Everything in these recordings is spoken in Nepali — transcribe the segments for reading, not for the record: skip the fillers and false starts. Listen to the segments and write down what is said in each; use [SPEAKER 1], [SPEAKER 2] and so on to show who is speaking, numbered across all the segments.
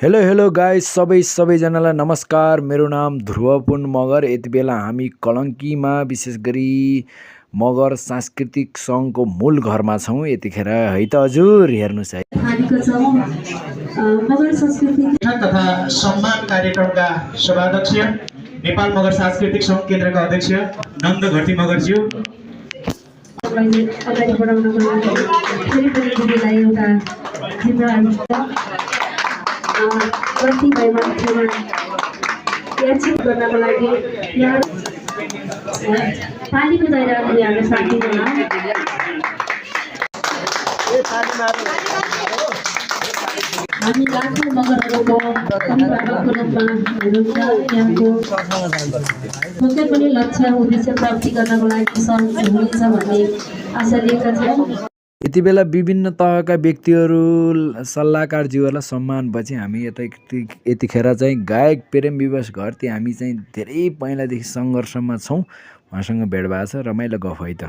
[SPEAKER 1] हेलो हेलो गाइस सबैजनालाई नमस्कार। मेरो नाम ध्रुवपुन मगर। यति बेला हामी कलङ्कीमा विशेष गरी मगर सांस्कृतिक सङ्घको मूल घरमा छौँ यतिखेर है त हजुर। हेर्नुस् है
[SPEAKER 2] मगर संस्कृति तथा सम्मान कार्यक्रमका सभाध्यक्ष नेपाल मगर सांस्कृतिक सङ्घ केन्द्रका अध्यक्ष नन्द घटी मगरज्यू अगाडि बढाउनको लागि फेरि पनि दिदीलाई एउटा जिम्मेवारी गल्ती भएमा क्षमा याचित गर्नको लागि यहाँ ताली बजाएर यहाँले शान्ति हामी लाखौँ मगरहरूको अभिभावकको रूपमा हुनुहुन्छ। यहाँको पक्कै पनि लक्ष्य उद्देश्य प्राप्ति गर्नको लागि सहयोग हुनेछ भन्ने आशा लिएका छौँ।
[SPEAKER 1] यति बेला विभिन्न तहका व्यक्तिहरू सल्लाहकारज्यूहरूलाई सम्मानपछि हामी यतिखेर चाहिँ गायक प्रेम विवश घरती हामी चाहिँ धेरै पहिलादेखि सङ्घर्षमा छौँ। उहाँसँग भेट भएको छ, रमाइलो गफ है त।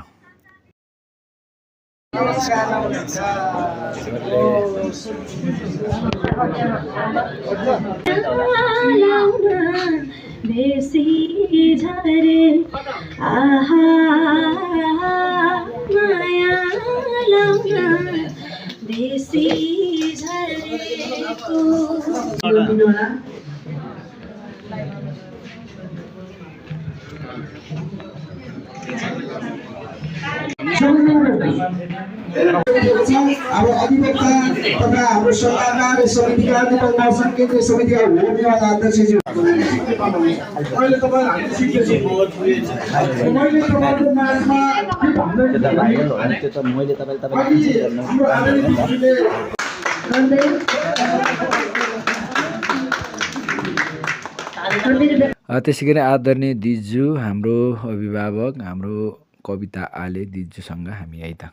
[SPEAKER 2] बेसी झरे आहा माया लाउन बेसी झरेको
[SPEAKER 3] अब अधिवक्ता तथा हाम्रो सल्लाहकार समितिका नेपाल मौसम केन्द्रीय समितिका धन्यवाद अध्यक्षज्यू। मैले तपाईँलाई सिकेछु मैले तपाईँको माझमा के भन्दै
[SPEAKER 1] त्यसै गरी आदरणीय दिजु हाम्रो अभिभावक हाम्रो कविता आले दिजुसँग हामी है त।